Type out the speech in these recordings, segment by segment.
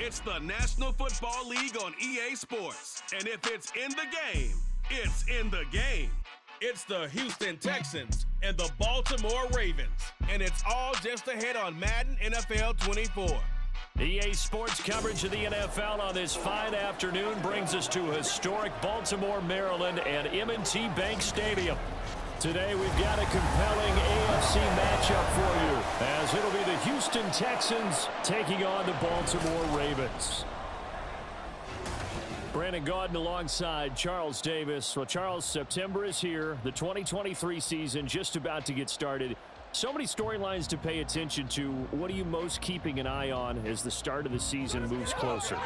It's the National Football League on EA Sports. And if it's in the game, it's in the game. It's the Houston Texans and the Baltimore Ravens. And it's all just ahead on Madden NFL 24. EA Sports coverage of the NFL on this fine afternoon brings us to historic Baltimore, Maryland and M&T Bank Stadium. Today we've got a compelling AFC matchup for you, as it'll be the Houston Texans taking on the Baltimore Ravens. Brandon Gaudin alongside Charles Davis. Well, Charles, September is here. The 2023 season just about to get started. So many storylines to pay attention to. What are you most keeping an eye on as the start of the season moves closer?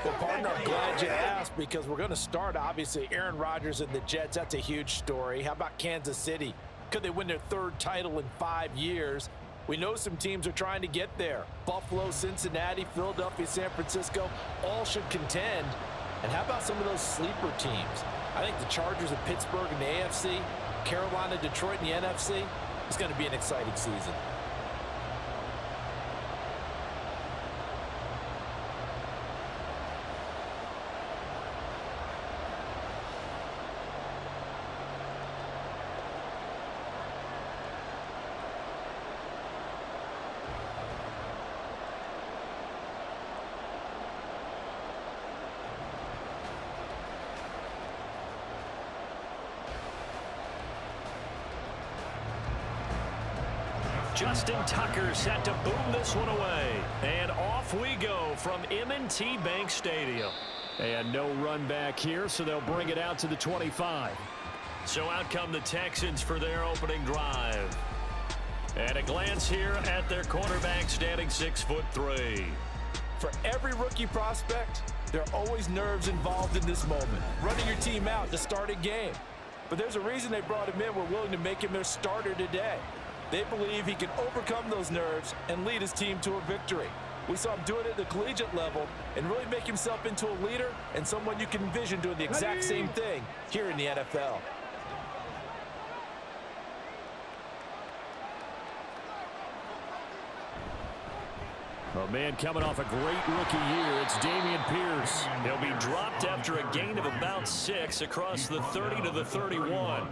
Well, partner, I'm glad you asked, because we're going to start, obviously, Aaron Rodgers and the Jets. That's a huge story. How about Kansas City? Could they win their third title in 5 years? We know some teams are trying to get there. Buffalo, Cincinnati, Philadelphia, San Francisco, all should contend. And how about some of those sleeper teams? I think the Chargers of Pittsburgh in the AFC, Carolina, Detroit in the NFC. It's going to be an exciting season. Justin Tucker set to boom this one away. And off we go from M&T Bank Stadium. And no run back here, so they'll bring it out to the 25. So out come the Texans for their opening drive. And a glance here at their quarterback, standing 6'3". For every rookie prospect, there are always nerves involved in this moment. Running your team out to start a game. But there's a reason they brought him in. We're willing to make him their starter today. They believe he can overcome those nerves and lead his team to a victory. We saw him do it at the collegiate level and really make himself into a leader and someone you can envision doing the exact same thing here in the NFL. A man coming off a great rookie year, it's Dameon Pierce. He'll be dropped after a gain of about 6 across the 30 to the 31.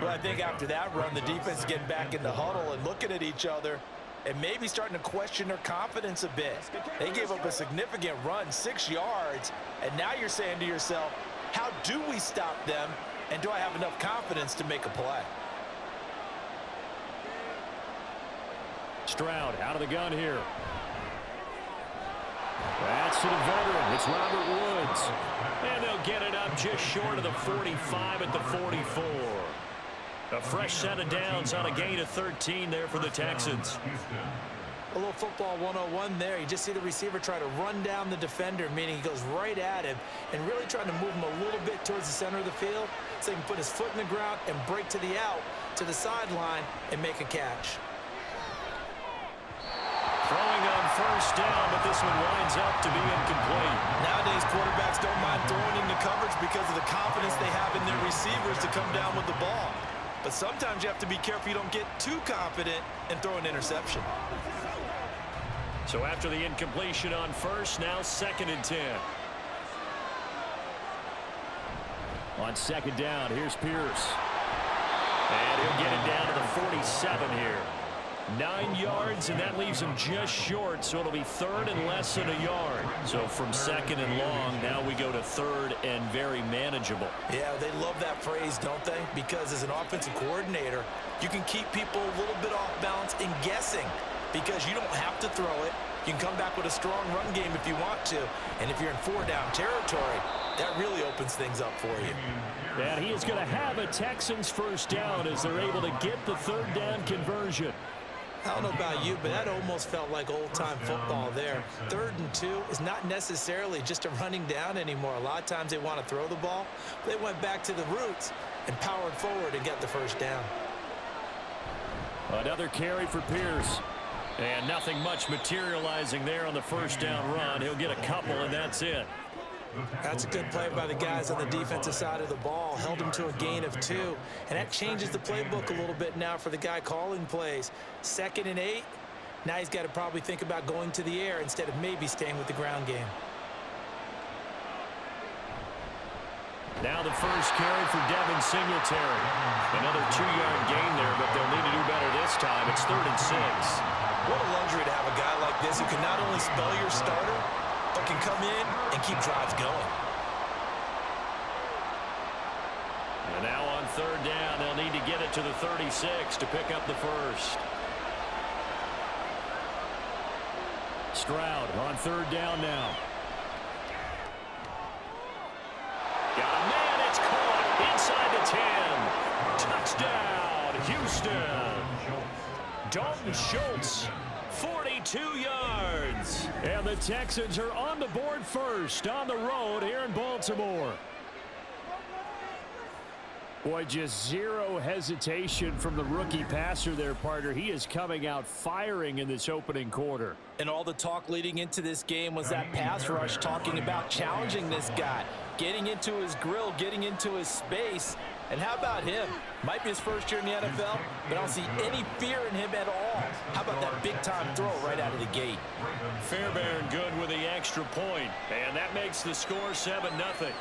Well, I think after that run, the defense is getting back in the huddle and looking at each other and maybe starting to question their confidence a bit. They gave up a significant run, 6 yards, and now you're saying to yourself, how do we stop them, and do I have enough confidence to make a play? Stroud out of the gun here. That's to the veteran. It's Robert Woods. And they'll get it up just short of the 45 at the 44. A fresh set of downs on a gain of 13 there for the Texans. A little football 101 there. You just see the receiver try to run down the defender, meaning he goes right at him and really trying to move him a little bit towards the center of the field so he can put his foot in the ground and break to the out, to the sideline, and make a catch. Throwing on first down, but this one winds up to be incomplete. Nowadays, quarterbacks don't mind throwing into coverage because of the confidence they have in their receivers to come down with the ball. But sometimes you have to be careful you don't get too confident and throw an interception. So after the incompletion on first, now 2nd and 10. On 2nd down, here's Pierce. And he'll get it down to the 47 here. 9 yards, and that leaves him just short, so it'll be 3rd and less than a yard. So from 2nd and long, now we go to 3rd and very manageable. Yeah, they love that phrase, don't they? Because as an offensive coordinator, you can keep people a little bit off balance and guessing because you don't have to throw it. You can come back with a strong run game if you want to, and if you're in 4-down territory, that really opens things up for you. And he is going to have a Texans first down as they're able to get the 3rd down conversion. I don't know about you, but that almost felt like old-time football there. 3rd and 2 is not necessarily just a running down anymore. A lot of times they want to throw the ball. They went back to the roots and powered forward and got the first down. Another carry for Pierce. And nothing much materializing there on the first down run. He'll get a couple, and that's it. That's a good play by the guys on the defensive side of the ball. Held him to a gain of 2. And that changes the playbook a little bit now for the guy calling plays. 2nd and 8. Now he's got to probably think about going to the air instead of maybe staying with the ground game. Now the first carry for Devin Singletary. Another 2-yard gain there, but they'll need to do better this time. It's 3rd and 6. What a luxury to have a guy like this who can not only spell your starter, but can come in and keep drives going. And now on 3rd down, they'll need to get it to the 36 to pick up the first. Stroud on 3rd down now. Got a man, it's caught inside the 10. Touchdown, Houston. Dalton Schultz, 42 yards. And the Texans are on the board first on the road here in Baltimore. Boy, just zero hesitation from the rookie passer there, partner. He is coming out firing in this opening quarter. And all the talk leading into this game was that pass rush talking about challenging this guy, getting into his grill, getting into his space. And how about him? Might be his first year in the NFL, but I don't see any fear in him at all. How about that big-time throw right out of the gate? Fairbairn good with the extra point, and that makes the score 7-0.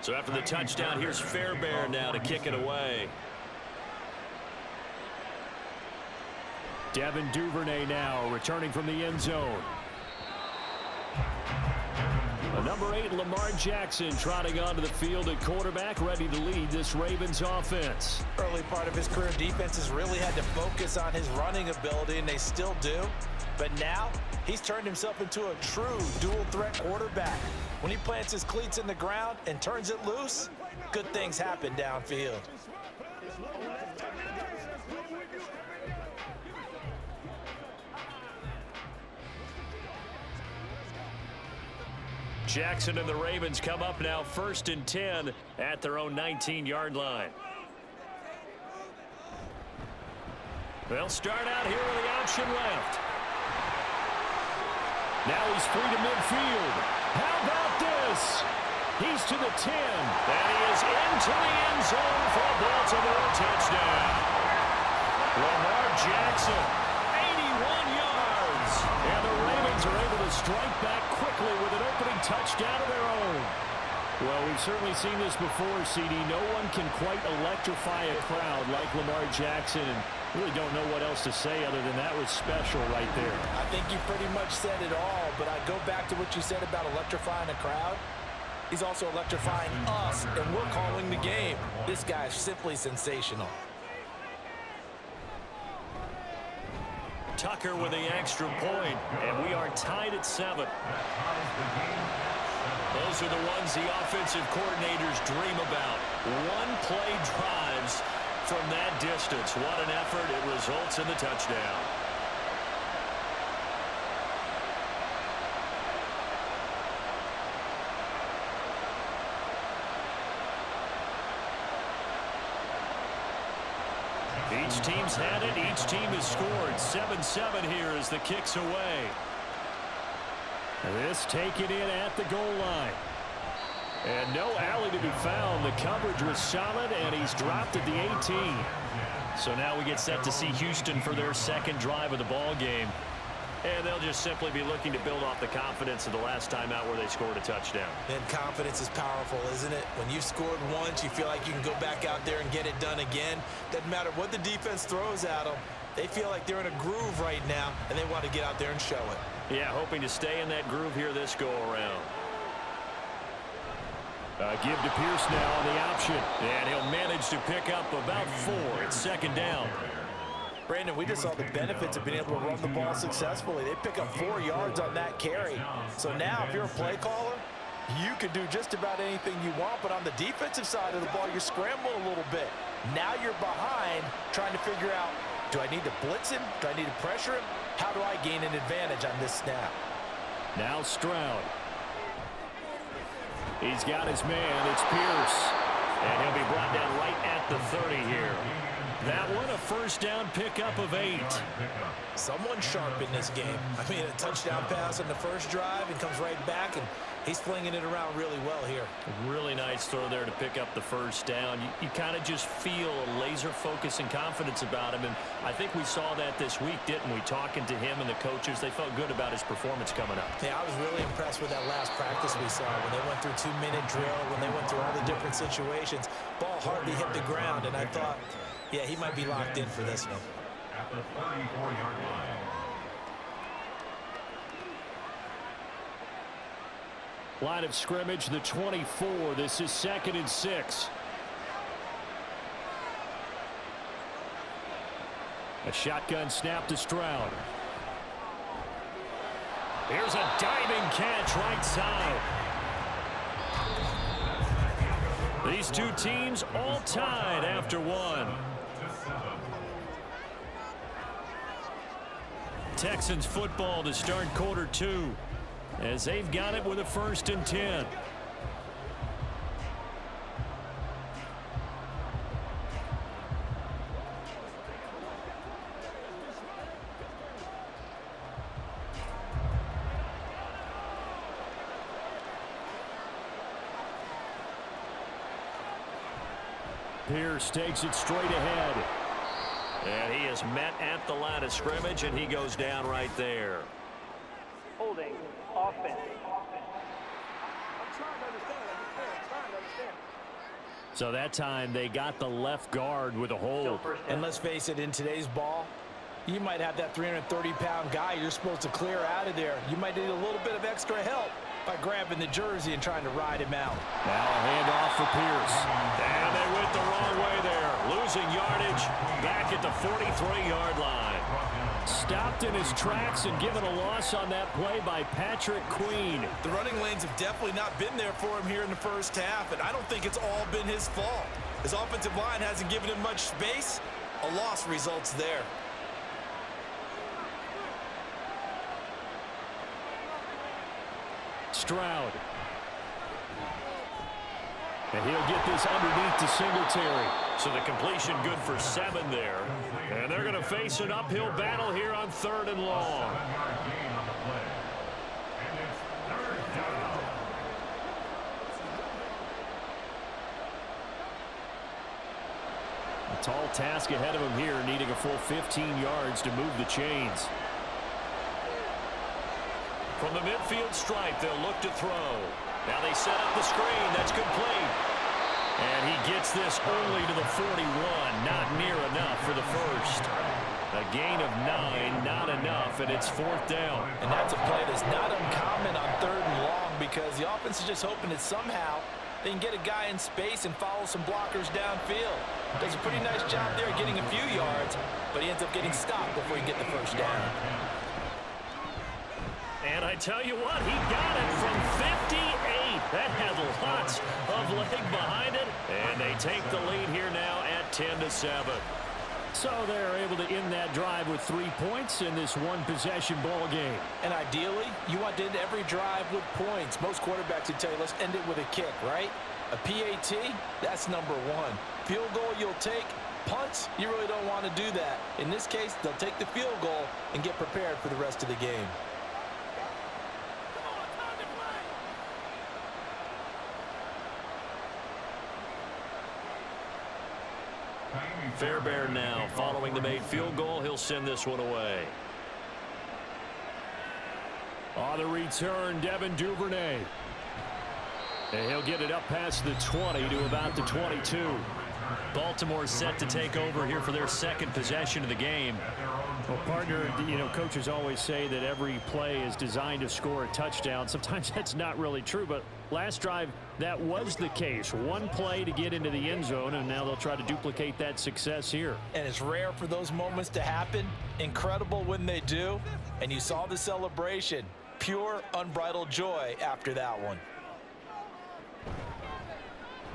So after the touchdown, here's Fairbairn now to kick it away. Devin Duvernay now returning from the end zone. The number 8, Lamar Jackson, trotting onto the field at quarterback, ready to lead this Ravens offense. Early part of his career, defenses really had to focus on his running ability, and they still do. But now, he's turned himself into a true dual-threat quarterback. When he plants his cleats in the ground and turns it loose, good things happen downfield. Jackson and the Ravens come up now 1st and 10 at their own 19-yard line. They'll start out here with the option left. Now he's free to midfield. How about this? He's to the 10. And he is into the end zone for a Baltimore touchdown. Lamar Jackson, 81 yards. And the Ravens are able to strike back quickly with an opening touchdown of their own. Well, we've certainly seen this before, CD. No one can quite electrify a crowd like Lamar Jackson, and really don't know what else to say other than that was special right there. I think you pretty much said it all, but I go back to what you said about electrifying a crowd. He's also electrifying us, and we're calling the game. This guy is simply sensational. Tucker with the extra point, and we are tied at 7. Those are the ones the offensive coordinators dream about. One-play drives from that distance. What an effort. It results in the touchdown. Each team's had it. Each team has scored. 7-7 here as the kick's away. This taken in at the goal line. And no alley to be found. The coverage was solid, and he's dropped at the 18. So now we get set to see Houston for their second drive of the ball game. And they'll just simply be looking to build off the confidence of the last time out where they scored a touchdown. And confidence is powerful, isn't it? When you've scored once, you feel like you can go back out there and get it done again. Doesn't matter what the defense throws at them. They feel like they're in a groove right now, and they want to get out there and show it. Yeah, hoping to stay in that groove here this go-around. Give to Pierce now on the option. And he'll manage to pick up about 4. It's second down. Brandon, we just saw the benefits of being able to run the ball successfully. They pick up 4 yards on that carry. So now, if you're a play caller, you can do just about anything you want. But on the defensive side of the ball, you're scrambling a little bit. Now you're behind, trying to figure out Do I need to blitz him? Do I need to pressure him? How do I gain an advantage on this snap? Now Stroud. He's got his man. It's Pierce. And he'll be brought down right at the 30 here. That one, a first down pickup of 8. Someone sharp in this game. I mean, a touchdown pass on the first drive and comes right back, and he's flinging it around really well here. Really nice throw there to pick up the first down. You kind of just feel a laser focus and confidence about him, and I think we saw that this week, didn't we? Talking to him and the coaches, they felt good about his performance coming up. Yeah, I was really impressed with that last practice we saw when they went through 2-minute drill, when they went through all the different situations. Ball hardly hit the ground, and I thought, yeah, he might be locked in for this one. At the 34-yard line. Line of scrimmage, the 24. This is 2nd and 6. A shotgun snap to Stroud. Here's a diving catch right side. These two teams all tied after one. Texans football to start quarter 2 as they've got it with a 1st and 10. Pierce takes it straight ahead. And he is met at the line of scrimmage, and he goes down right there. Holding offense. So that time they got the left guard with a hold. And let's face it, in today's ball, you might have that 330-pound guy you're supposed to clear out of there. You might need a little bit of extra help by grabbing the jersey and trying to ride him out. Now a handoff for Pierce. And they went the wrong way there. Losing yardage back at the 43-yard line. Stopped in his tracks and given a loss on that play by Patrick Queen. The running lanes have definitely not been there for him here in the first half, and I don't think it's all been his fault. His offensive line hasn't given him much space. A loss results there. Stroud. And he'll get this underneath to Singletary. So the completion good for 7 there. And they're going to face an uphill battle here on 3rd and long. A tall task ahead of him here, needing a full 15 yards to move the chains. From the midfield stripe, they'll look to throw. Now they set up the screen. That's complete. And he gets this only to the 41. Not near enough for the first. A gain of 9, not enough, and it's 4th down. And that's a play that's not uncommon on 3rd and long because the offense is just hoping that somehow they can get a guy in space and follow some blockers downfield. Does a pretty nice job there getting a few yards, but he ends up getting stopped before he can get the first down. And I tell you what, he got it from 58. That had lots of leg behind it. And they take the lead here now at 10-7. So they're able to end that drive with 3 points in this one-possession ball game. And ideally, you want to end every drive with points. Most quarterbacks would tell you, let's end it with a kick, right? A PAT, that's number 1. Field goal you'll take. Punts, you really don't want to do that. In this case, they'll take the field goal and get prepared for the rest of the game. Fairbairn now following the made field goal. He'll send this one away. On the return, Devin Duvernay. And he'll get it up past the 20 to about the 22. Baltimore set to take over here for their 2nd possession of the game. Well, partner, you know, coaches always say that every play is designed to score a touchdown. Sometimes that's not really true, but last drive, that was the case. One play to get into the end zone, and now they'll try to duplicate that success here. And it's rare for those moments to happen. Incredible when they do. And you saw the celebration. Pure, unbridled joy after that one.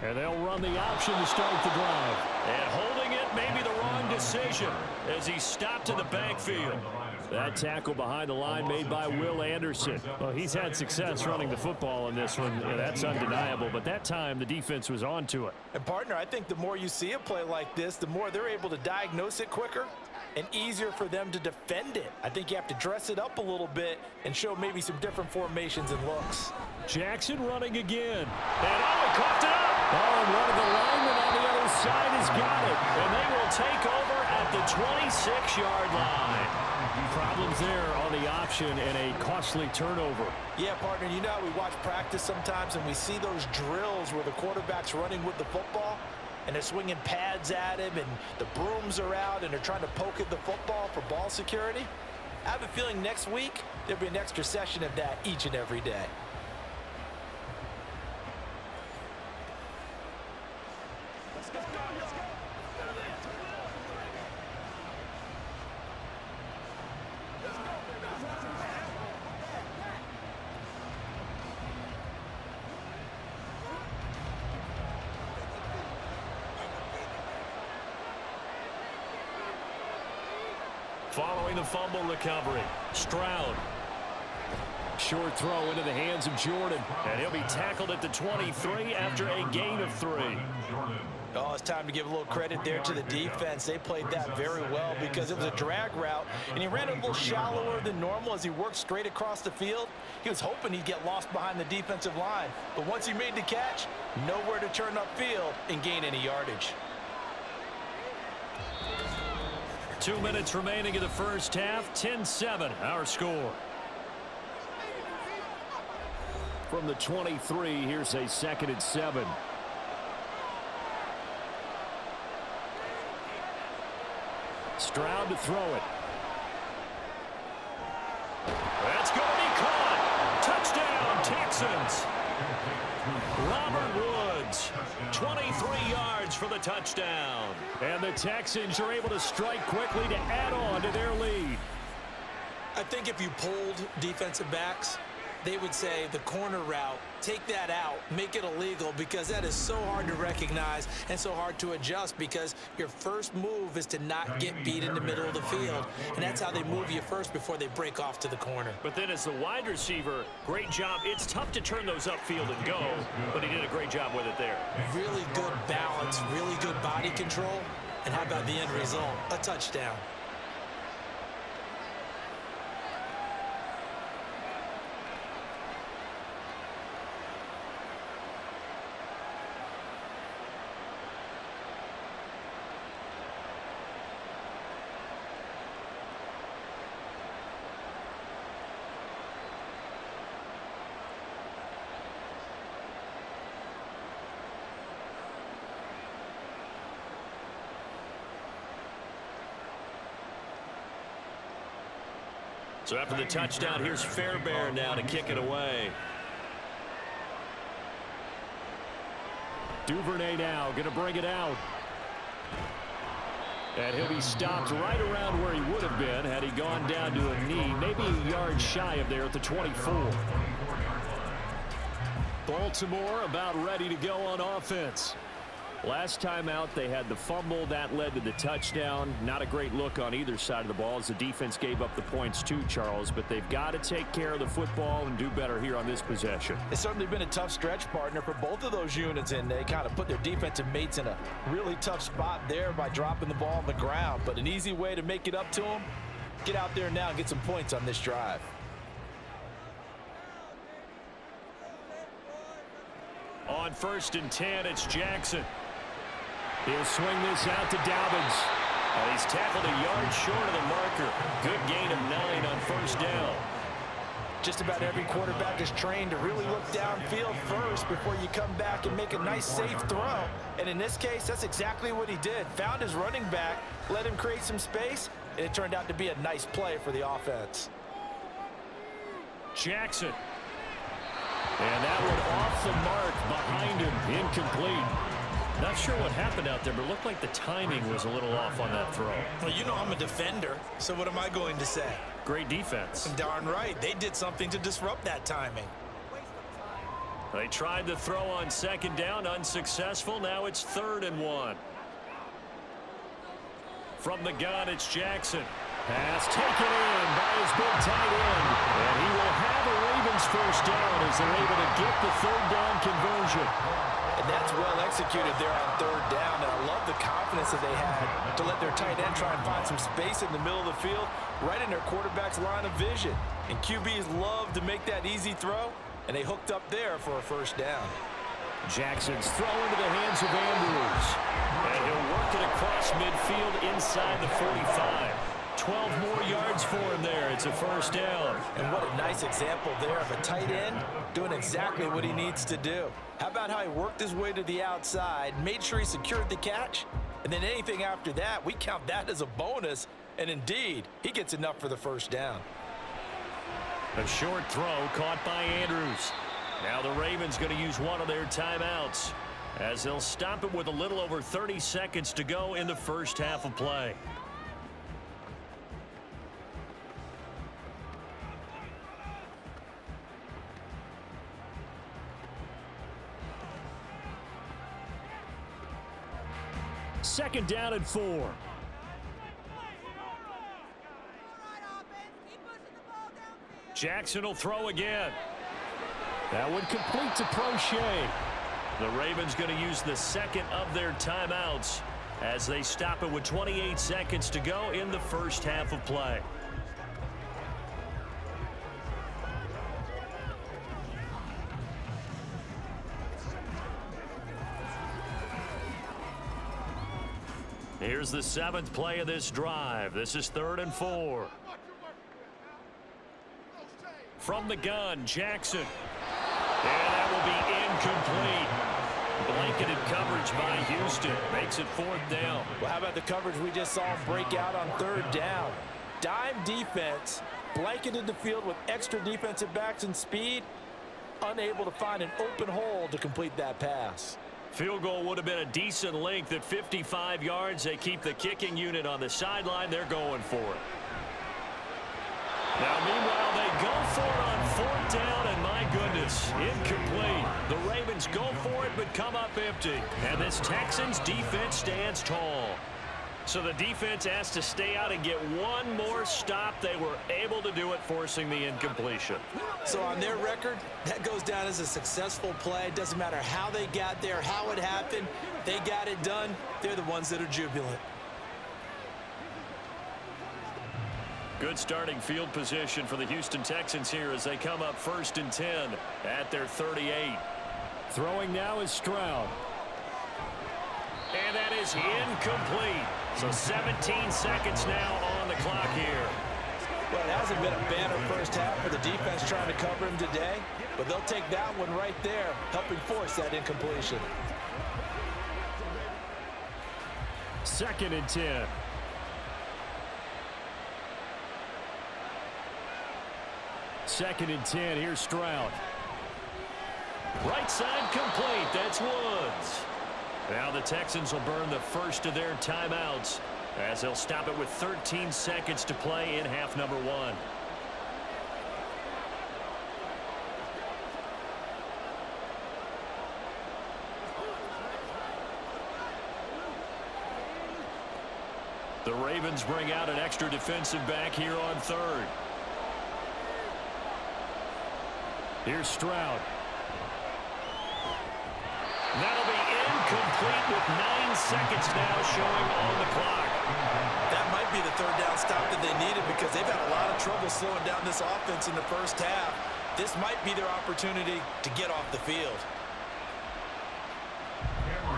And they'll run the option to start the drive. And holding it, maybe the wrong decision as he stopped in the backfield. That tackle behind the line made by Will Anderson. Well, he's had success running the football in this one. Yeah, that's undeniable, but that time the defense was on to it. And, partner, I think the more you see a play like this, the more they're able to diagnose it quicker and easier for them to defend it. I think you have to dress it up a little bit and show maybe some different formations and looks. Jackson running again. And he coughed it up. Oh, and one of the linemen on the other side has got it. And they will take over at the 26-yard line. Problems there on the option and a costly turnover. Yeah, partner, you know how we watch practice sometimes and we see those drills where the quarterback's running with the football and they're swinging pads at him and the brooms are out and they're trying to poke at the football for ball security. I have a feeling next week there'll be an extra session of that each and every day. Following the fumble recovery, Stroud. Short throw into the hands of Jordan. And he'll be tackled at the 23 after a gain of 3. Oh, it's time to give a little credit there to the defense. They played that very well because it was a drag route, and he ran a little shallower than normal as he worked straight across the field. He was hoping he'd get lost behind the defensive line, but once he made the catch, nowhere to turn upfield and gain any yardage. 2 minutes remaining in the first half. 10-7, our score. From the 23, here's a 2nd and 7. Stroud to throw it. That's going to be caught. Touchdown, Texans. Robert Woods, 23 yards for the touchdown. And the Texans are able to strike quickly to add on to their lead. I think if you polled defensive backs, they would say the corner route, take that out, make it illegal, because that is so hard to recognize and so hard to adjust because your first move is to not get beat in the middle of the field. And that's how they move you first before they break off to the corner. But then as the wide receiver, great job. It's tough to turn those upfield and go, but he did a great job with it there. Really good balance, really good body control. And how about the end result? A touchdown. So after the touchdown, here's Fairbairn now to kick it away. Duvernay now going to bring it out. And he'll be stopped right around where he would have been had he gone down to a knee, maybe a yard shy of there at the 24. Baltimore about ready to go on offense. Last time out, they had the fumble. That led to the touchdown. Not a great look on either side of the ball as the defense gave up the points too, Charles. But they've got to take care of the football and do better here on this possession. It's certainly been a tough stretch, partner, for both of those units, and they kind of put their defensive mates in a really tough spot there by dropping the ball on the ground. But an easy way to make it up to them, get out there now and get some points on this drive. On 1st and 10, it's Jackson. He'll swing this out to Dobbins. And he's tackled a yard short of the marker. Good gain of 9 on 1st down. Just about every quarterback is trained to really look downfield first before you come back and make a nice, safe throw. And in this case, that's exactly what he did. Found his running back, let him create some space, and it turned out to be a nice play for the offense. Jackson. And that one off the mark behind him, incomplete. Not sure what happened out there, but it looked like the timing was a little off on that throw. Well, you know I'm a defender, so what am I going to say? Great defense. Darn right. They did something to disrupt that timing. They tried the throw on 2nd down, unsuccessful. Now it's 3rd and 1. From the gun, it's Jackson. Pass taken in by his big tight end. And he will have a Ravens first down as they're able to get the third down conversion. And that's well executed there on third down. And I love the confidence that they had to let their tight end try and find some space in the middle of the field, right in their quarterback's line of vision. And QBs love to make that easy throw, and they hooked up there for a first down. Jackson's throw into the hands of Andrews. And he'll work it across midfield inside the 45. 12 more yards for him there. It's a first down. And what a nice example there of a tight end doing exactly what he needs to do. How about how he worked his way to the outside, made sure he secured the catch, and then anything after that, we count that as a bonus. And indeed, he gets enough for the first down. A short throw caught by Andrews. Now the Ravens going to use one of their timeouts as they'll stop it with a little over 30 seconds to go in the first half of play. Second down and 4. Jackson will throw again. That would complete to Prochet. The Ravens going to use the second of their timeouts as they stop it with 28 seconds to go in the first half of play. Here's the 7th play of this drive. This is 3rd and 4. From the gun, Jackson. And that will be incomplete. Blanketed coverage by Houston. Makes it 4th down. Well, how about the coverage we just saw him break out on 3rd down? Dime defense, blanketed the field with extra defensive backs and speed, unable to find an open hole to complete that pass. Field goal would have been a decent length at 55 yards. They keep the kicking unit on the sideline. They're going for it. Now, meanwhile, they go for it on 4th down, and my goodness, incomplete. The Ravens go for it, but come up empty. And this Texans defense stands tall. So the defense has to stay out and get one more stop. They were able to do it, forcing the incompletion. So on their record, that goes down as a successful play. It doesn't matter how they got there, how it happened. They got it done. They're the ones that are jubilant. Good starting field position for the Houston Texans here as they come up 1st and 10 at their 38. Throwing now is Stroud. And that is incomplete. So 17 seconds now on the clock here. Well, it hasn't been a banner first half for the defense trying to cover him today, but they'll take that one right there, helping force that incompletion. 2nd and 10. Second and 10. Here's Stroud. Right side complete. That's Woods. Now the Texans will burn the first of their timeouts as they'll stop it with 13 seconds to play in half number 1. The Ravens bring out an extra defensive back here on 3rd. Here's Stroud. That'll be incomplete with 9 seconds now showing on the clock. That might be the 3rd down stop that they needed because they've had a lot of trouble slowing down this offense in the first half. This might be their opportunity to get off the field.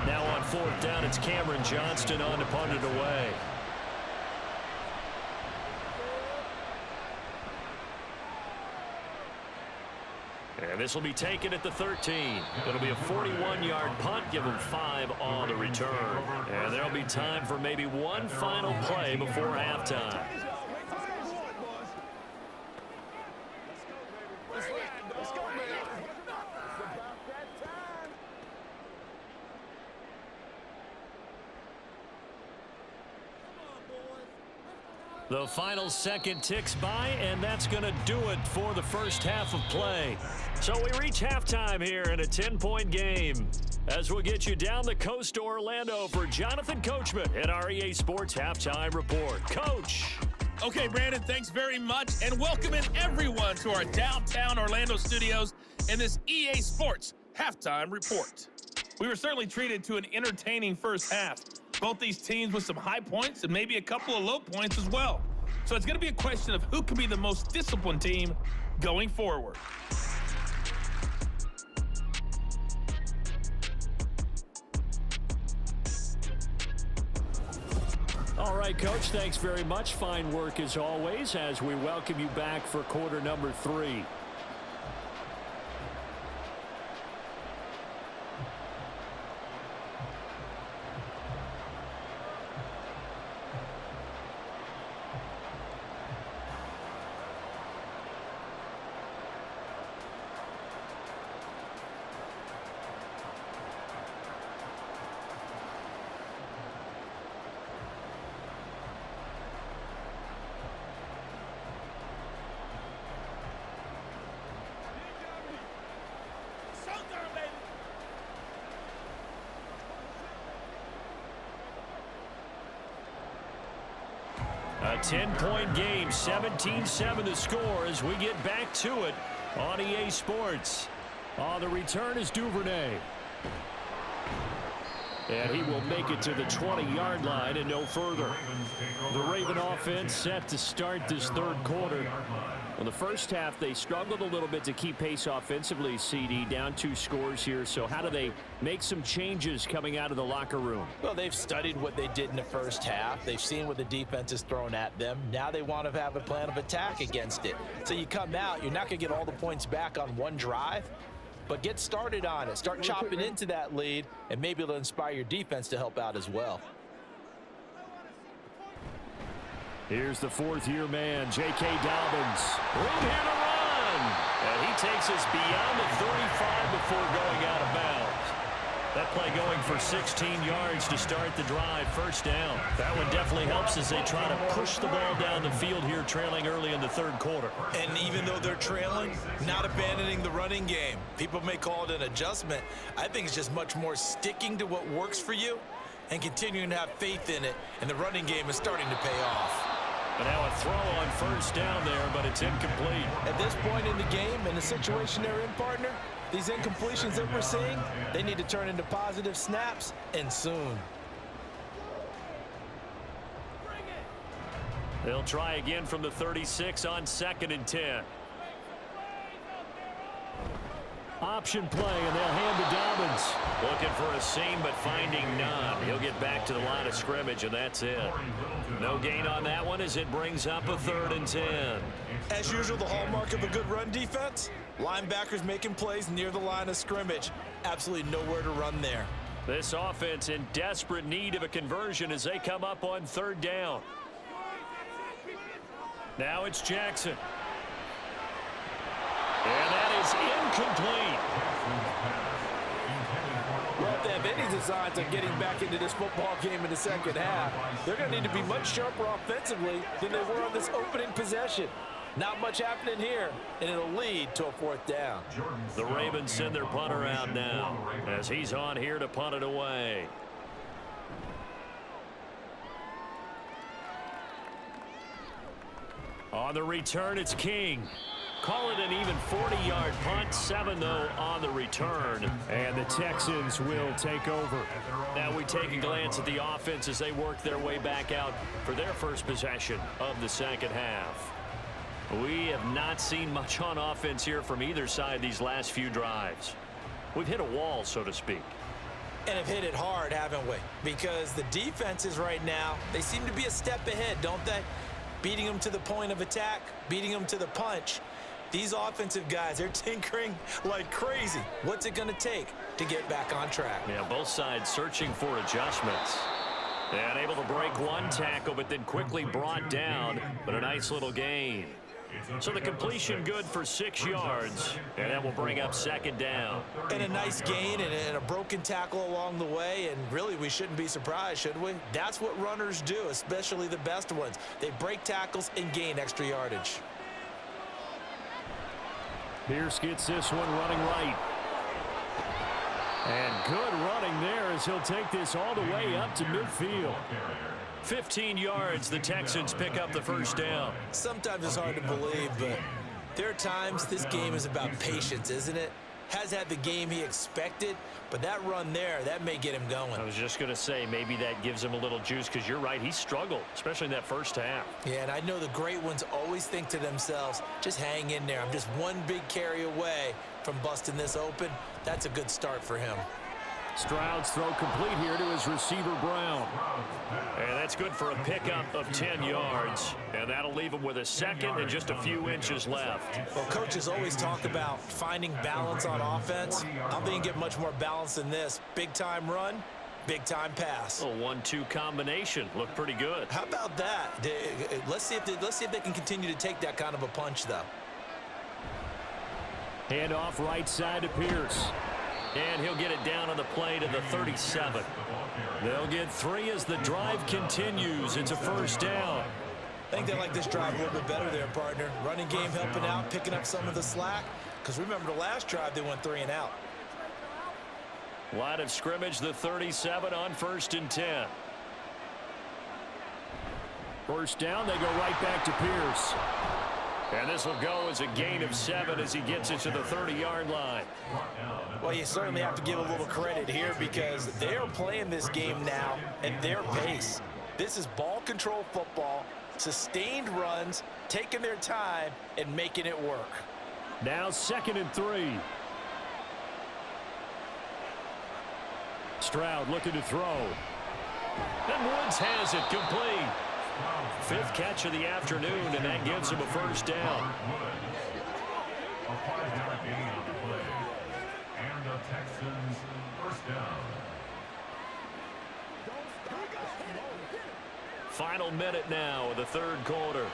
Now on 4th down, it's Cameron Johnston on to punt it away. And this will be taken at the 13. It'll be a 41-yard punt. Give them 5 on the return. And there'll be time for maybe one final play before halftime. The final second ticks by, and that's going to do it for the first half of play. So we reach halftime here in a 10-point game. As we'll get you down the coast to Orlando for Jonathan Coachman at our EA Sports Halftime Report. Coach. Okay, Brandon, thanks very much, and welcome in everyone to our downtown Orlando studios in this EA Sports Halftime Report. We were certainly treated to an entertaining first half. Both these teams with some high points and maybe a couple of low points as well. So it's going to be a question of who can be the most disciplined team going forward. All right, Coach, thanks very much. Fine work as always as we welcome you back for quarter number 3. A 10-point game, 17-7 the score as we get back to it on EA Sports. On the return is Duvernay. And he will make it to the 20-yard line and no further. The Raven offense set to start this third quarter. In the first half, they struggled a little bit to keep pace offensively, CD, down 2 scores here. So how do they make some changes coming out of the locker room? Well, they've studied what they did in the first half. They've seen what the defense has thrown at them. Now they want to have a plan of attack against it. So you come out, you're not going to get all the points back on one drive, but get started on it. Start chopping into that lead, and maybe it'll inspire your defense to help out as well. Here's the 4th-year man, J.K. Dobbins. Room here to run. And he takes us beyond the 35 before going out of bounds. That play going for 16 yards to start the drive, first down. That one definitely helps as they try to push the ball down the field here, trailing early in the third quarter. And even though they're trailing, not abandoning the running game. People may call it an adjustment. I think it's just much more sticking to what works for you and continuing to have faith in it. And the running game is starting to pay off. And now a throw on first down there, but it's incomplete. At this point in the game, in the situation they're in, partner, these incompletions that we're seeing, they need to turn into positive snaps, and soon. They'll try again from the 36 on 2nd and 10. Option play, and they'll hand to Dobbins. Looking for a seam, but finding none. He'll get back to the line of scrimmage, and that's it. No gain on that one as it brings up a 3rd and 10. As usual, the hallmark of a good run defense, linebackers making plays near the line of scrimmage. Absolutely nowhere to run there. This offense in desperate need of a conversion as they come up on 3rd down. Now it's Jackson. And that is incomplete. Well, if they have any designs on getting back into this football game in the second half, they're going to need to be much sharper offensively than they were on this opening possession. Not much happening here, and it'll lead to a 4th down. The Ravens send their punter out now as he's on here to punt it away. On the return, it's King. Call it an even 40-yard punt, 7 though on the return, and the Texans will take over. Now we take a glance at the offense as they work their way back out for their first possession of the second half. We have not seen much on offense here from either side these last few drives. We've hit a wall, so to speak. And have hit it hard, haven't we? Because the defenses right now, they seem to be a step ahead, don't they? Beating them to the point of attack, beating them to the punch. These offensive guys, they're tinkering like crazy. What's it going to take to get back on track? Yeah, both sides searching for adjustments. And able to break one tackle, but then quickly brought down. But a nice little gain. So the completion good for 6 yards, and that will bring up second down. And a nice gain and a broken tackle along the way, and really we shouldn't be surprised, should we? That's what runners do, especially the best ones. They break tackles and gain extra yardage. Pierce gets this one running right. And good running there as he'll take this all the way up to midfield. 15 yards, the Texans pick up the first down. Sometimes it's hard to believe, but there are times this game is about patience, isn't it? Has had the game he expected, but that run there, that may get him going. I was just going to say maybe that gives him a little juice because you're right, he struggled, especially in that first half. Yeah, and I know the great ones always think to themselves, just hang in there. I'm just one big carry away from busting this open. That's a good start for him. Stroud's throw complete here to his receiver, Brown. And that's good for a pickup of 10 yards. And that'll leave him with a second and just a few inches left. Well, coaches always talk about finding balance on offense. I don't think you get much more balance than this. Big-time run, big-time pass. A 1-2 combination. Looked pretty good. How about that? Let's see if they can continue to take that kind of a punch, though. Hand off right side to Pierce. And he'll get it down on the play to the 37. They'll get 3 as the drive continues. It's a first down. I think they like this drive a little bit better there, partner. Running game helping out, picking up some of the slack. Because remember the last drive, they went 3 and out. Line of scrimmage, the 37 on 1st and 10. First down, they go right back to Pierce. And this will go as a gain of 7 as he gets it to the 30-yard line. Well, you certainly have to give a little credit here because they're playing this game now at their pace. This is ball control football, sustained runs, taking their time, and making it work. Now 2nd and 3. Stroud looking to throw. And Woods has it complete. 5th catch of the afternoon, and that gives him a first down. A 5-yard gain on the play. And the Texans first down. Final minute now of the 3rd quarter.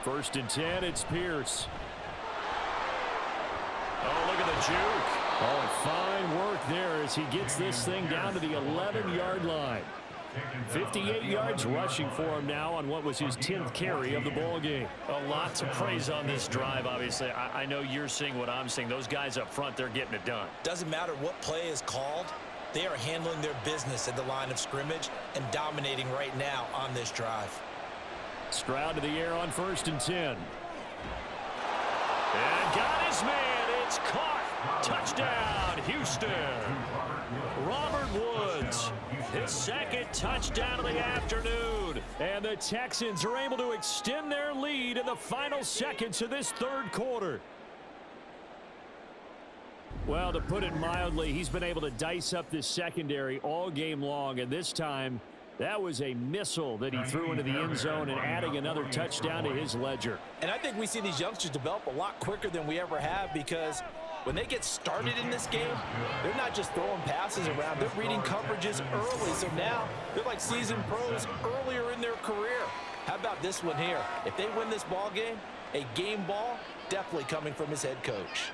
1st and 10, it's Pierce. Oh, look at the juke. Oh, fine work there as he gets this thing down to the 11-yard line. 58 yards rushing for him now on what was his 10th carry of the ball game. A lot to praise on this drive, obviously. I know you're seeing what I'm seeing. Those guys up front, they're getting it done. Doesn't matter what play is called. They are handling their business at the line of scrimmage and dominating right now on this drive. Stroud to the air on 1st and 10. And got his man. It's caught. Touchdown, Houston. Robert Woods, his 2nd touchdown of the afternoon. And the Texans are able to extend their lead in the final seconds of this 3rd quarter. Well, to put it mildly, he's been able to dice up this secondary all game long, and this time that was a missile that he threw into the end zone and adding another touchdown to his ledger. And I think we see these youngsters develop a lot quicker than we ever have because when they get started in this game, they're not just throwing passes around. They're reading coverages early. So now they're like seasoned pros earlier in their career. How about this one here? If they win this ball game, a game ball definitely coming from his head coach.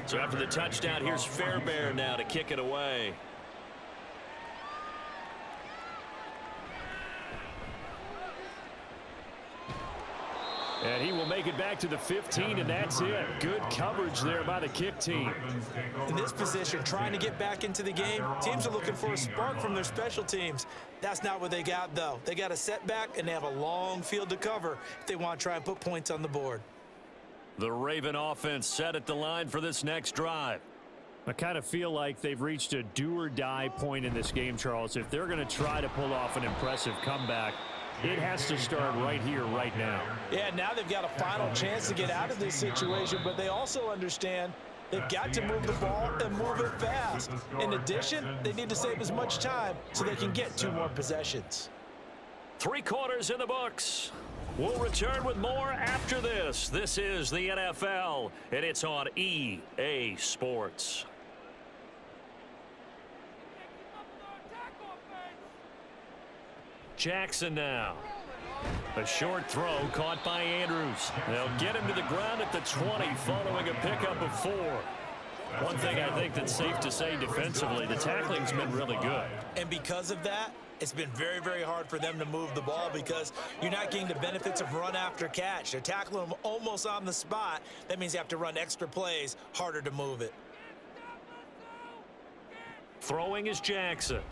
So after the touchdown, here's Fairbairn now to kick it away. And he will make it back to the 15, and that's it. Good coverage there by the kick team. In this position, trying to get back into the game, teams are looking for a spark from their special teams. That's not what they got, though. They got a setback, and they have a long field to cover if they want to try and put points on the board. The Raven offense set at the line for this next drive. I kind of feel like they've reached a do-or-die point in this game, Charles. If they're going to try to pull off an impressive comeback, It has to start right here, right now. Yeah, now they've got a final chance to get out of this situation, but they also understand they've got to move the ball and move it fast. In addition, they need to save as much time so they can get 2 more possessions. 3 quarters in the books. We'll return with more after this. This is the NFL, and it's on EA Sports. Jackson now. A short throw caught by Andrews. They'll get him to the ground at the 20 following a pickup of 4. One thing I think that's safe to say defensively, the tackling's been really good. And because of that, it's been very, very hard for them to move the ball because you're not getting the benefits of run after catch. They're tackling them almost on the spot. That means you have to run extra plays, harder to move it. Throwing is Jackson.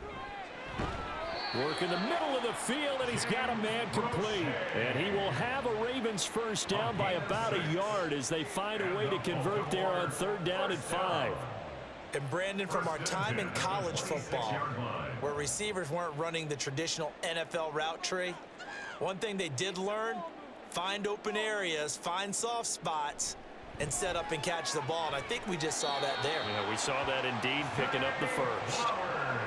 Work in the middle of the field, and he's got a man complete. And he will have a Ravens first down by about a yard as they find a way to convert there on 3rd down and 5. And Brandon, from our time in college football, where receivers weren't running the traditional NFL route tree, one thing they did learn, find open areas, find soft spots, and set up and catch the ball. And I think we just saw that there. Yeah, we saw that indeed, picking up the first.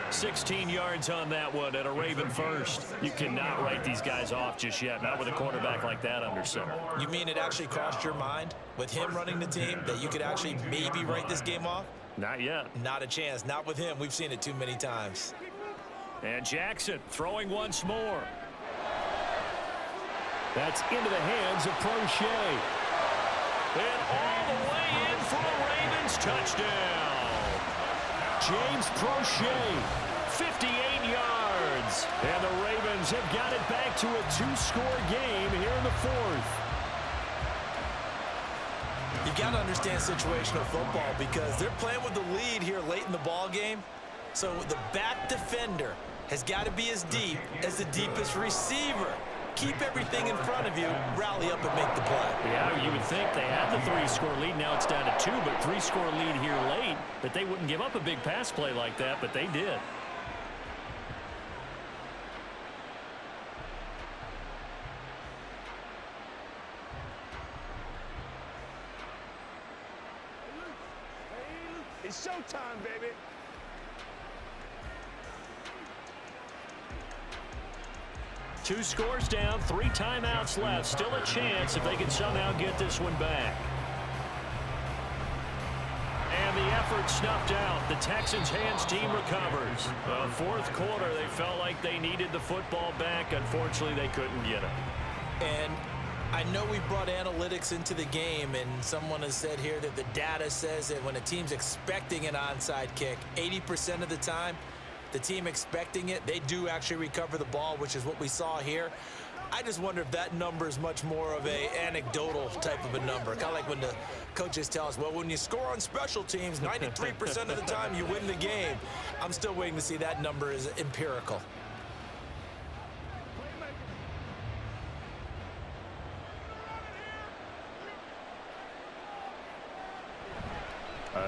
16 yards on that one at a Raven first. You cannot write these guys off just yet, not with a quarterback like that under center. You mean it actually crossed your mind with him running the team that you could actually maybe write this game off? Not yet. Not a chance. Not with him. We've seen it too many times. And Jackson throwing once more. That's into the hands of Prochet. And all the way in for a Ravens touchdown. James Prochet, 58 yards. and the Ravens have got it back to a 2-score game here in the 4th. You got to understand situational football because they're playing with the lead here late in the ball game. So the back defender has got to be as deep as the deepest receiver. Keep everything in front of you, rally up and make the play. Yeah, you would think they had the 3-score lead. Now it's down to 2, but 3-score lead here late. That they wouldn't give up a big pass play like that, but they did. It's showtime, baby. Two scores down, 3 timeouts left. Still a chance if they can somehow get this one back. And the effort snuffed out. The Texans' hands team recovers. Well, 4th quarter, they felt like they needed the football back. Unfortunately, they couldn't get it. And I know we brought analytics into the game, and someone has said here that the data says that when a team's expecting an onside kick, 80% of the time, the team expecting it, they do actually recover the ball, which is what we saw here. I just wonder if that number is much more of a anecdotal type of a number. Kind of like when the coaches tell us, well, when you score on special teams, 93% of the time you win the game. I'm still waiting to see that number is empirical.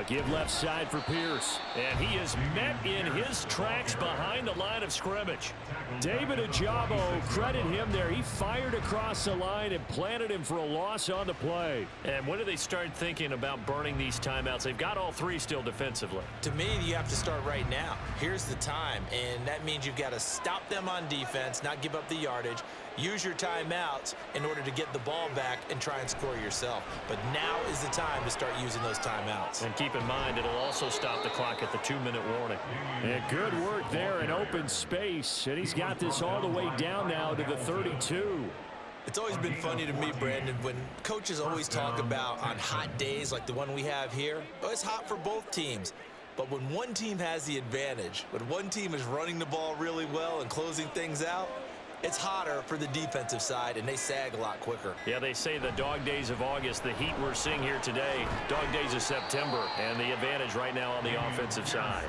Give left side for Pierce. And he is met in his tracks behind the line of scrimmage. David Ajabo, credit him there. He fired across the line and planted him for a loss on the play. And when do they start thinking about burning these timeouts? They've got all 3 still defensively. To me, you have to start right now. Here's the time, and that means you've got to stop them on defense, not give up the yardage, use your timeouts in order to get the ball back and try and score yourself. But now is the time to start using those timeouts. And keep in mind, it'll also stop the clock at the 2-minute warning. And good work there in open space. And he's got this all the way down now to the 32. It's always been funny to me, Brandon, when coaches always talk about on hot days like the one we have here, oh, it's hot for both teams. But when one team has the advantage, when one team is running the ball really well and closing things out, it's hotter for the defensive side, and they sag a lot quicker. Yeah, they say the dog days of August, the heat we're seeing here today, dog days of September, and the advantage right now on the offensive side.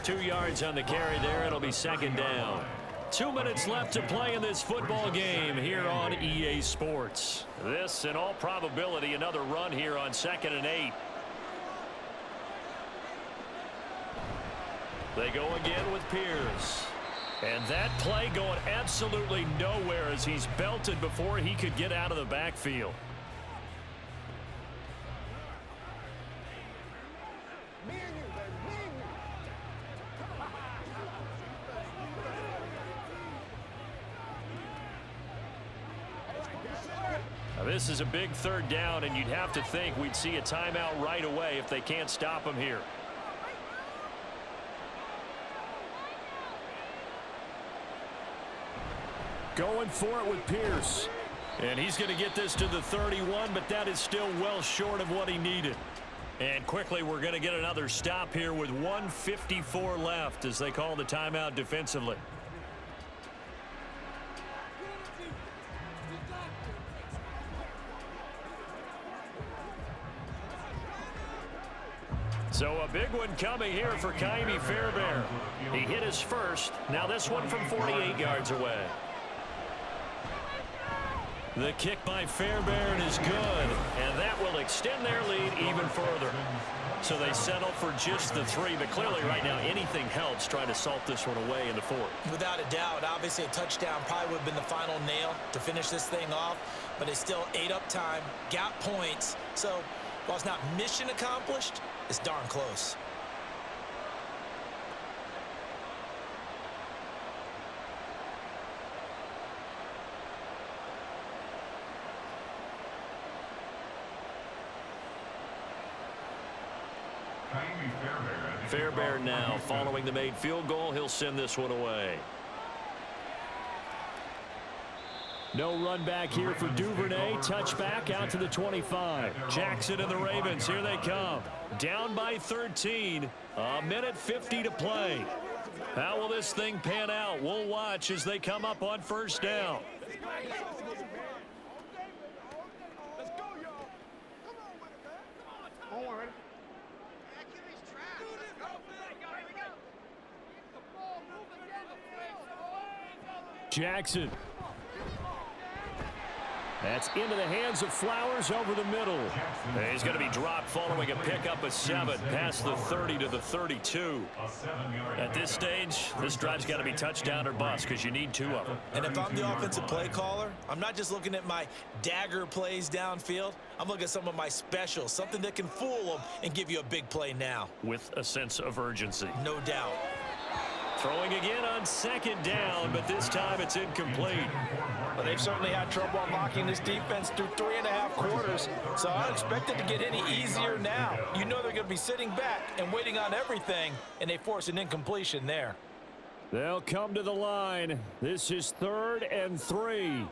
2 yards on the carry there. It'll be 2nd down. 2 minutes left to play in this football game here on EA Sports. This, in all probability, another run here on 2nd and 8. They go again with Pierce. And that play going absolutely nowhere as he's belted before he could get out of the backfield. Now, this is a big third down, and you'd have to think we'd see a timeout right away if they can't stop him here. Going for it with Pierce. And he's going to get this to the 31, but that is still well short of what he needed. And quickly, we're going to get another stop here with 1:54 left as they call the timeout defensively. So a big one coming here for Ka'imi Fairbairn. He hit his first. Now this one from 48 yards away. The kick by Fairbairn is good, and that will extend their lead even further. So they settle for just the 3, but clearly right now anything helps trying to salt this one away in the 4th. Without a doubt, obviously a touchdown probably would have been the final nail to finish this thing off, but it's still ate up time, got points. So while it's not mission accomplished, it's darn close. Fairbairn now following the made field goal. He'll send this one away. No run back here for Duvernay. Touchback out to the 25. Jackson and the Ravens, here they come. Down by 13. A minute 50 to play. How will this thing pan out? We'll watch as they come up on first down. Jackson. That's into the hands of Flowers over the middle. And he's going to be dropped following a pickup of 7 past the 30 to the 32. At this stage, this drive's got to be touchdown or bust because you need 2 of them. And if I'm the offensive play caller, I'm not just looking at my dagger plays downfield. I'm looking at some of my specials, something that can fool them and give you a big play now. With a sense of urgency. No doubt. Throwing again on second down, but this time it's incomplete. Well, they've certainly had trouble unlocking this defense through 3.5 quarters, so I don't expect it to get any easier now. You know they're going to be sitting back and waiting on everything, and they force an incompletion there. They'll come to the line. This is 3rd and 3.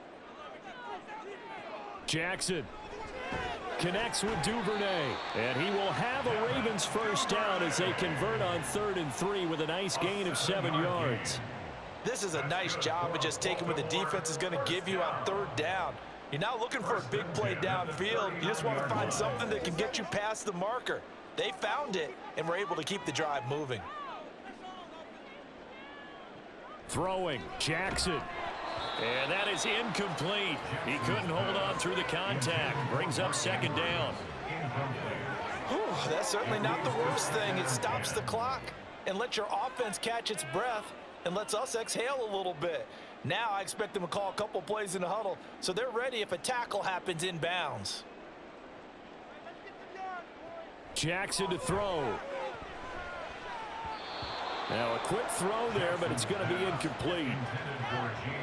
Jackson connects with Duvernay, and he will have a Ravens first down as they convert on 3rd and 3 with a nice gain of 7 yards. This is a nice job of just taking what the defense is going to give you on 3rd down. You're not looking for a big play downfield. You just want to find something that can get you past the marker. They found it and were able to keep the drive moving. Throwing, Jackson. And that is incomplete. He couldn't hold on through the contact. Brings up 2nd down. Whew, that's certainly not the worst thing. It stops the clock and lets your offense catch its breath and lets us exhale a little bit. Now I expect them to call a couple plays in the huddle so they're ready if a tackle happens in bounds. Jackson to throw. Now a quick throw there, but it's going to be incomplete.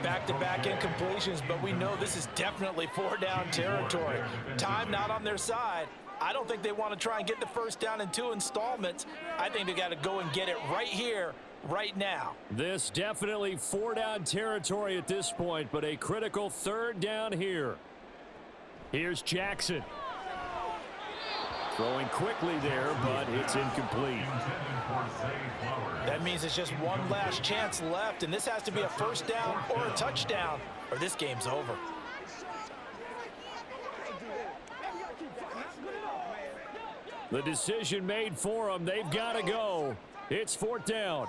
Back-to-back incompletions, but we know this is definitely 4-down territory. Time not on their side. I don't think they want to try and get the first down in 2 installments. I think they got to go and get it right here, right now. This definitely 4-down territory at this point, but a critical 3rd down here. Here's Jackson. Throwing quickly there, but it's incomplete. That means it's just one last chance left, and this has to be a first down or a touchdown, or this game's over. The decision made for them. They've got to go. It's 4th down.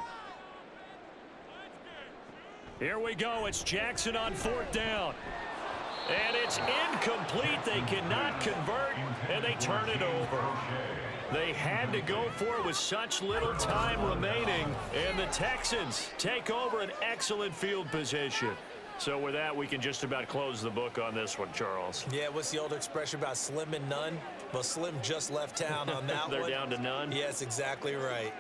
Here we go. It's Jackson on 4th down. And it's incomplete. They cannot convert, and they turn it over. They had to go for it with such little time remaining, and the Texans take over an excellent field position. So with that, we can just about close the book on this one, Charles. Yeah, what's the old expression about slim and none? Well, Slim just left town on that They're one. down to none? Yes, exactly right.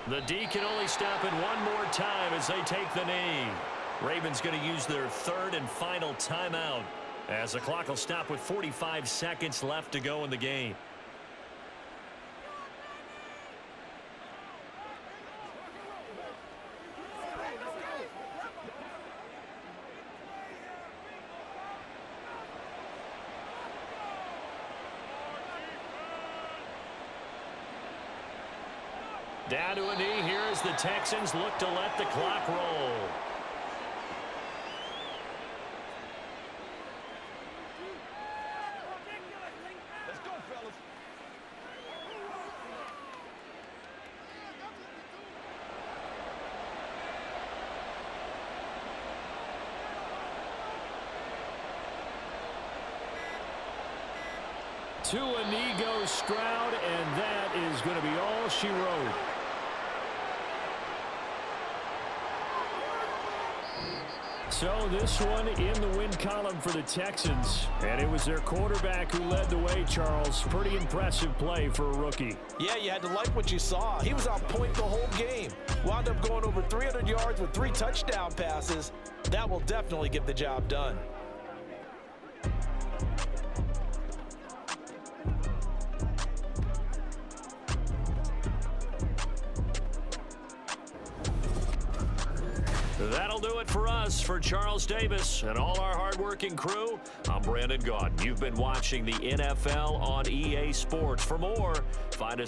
The D can only stop it one more time as they take the knee. Ravens going to use their third and final timeout as the clock will stop with 45 seconds left to go in the game. Down to a knee here as the Texans look to let the clock roll. Let's go, fellas. To a knee goes Stroud, and that is going to be all she wrote. So this one in the win column for the Texans, and it was their quarterback who led the way, Charles. Pretty impressive play for a rookie. Yeah, you had to like what you saw. He was on point the whole game. Wound up going over 300 yards with 3 touchdown passes. That will definitely get the job done. That'll do it for us. For Charles Davis and all our hardworking crew, I'm Brandon Gaudin. You've been watching the NFL on EA Sports. For more, find us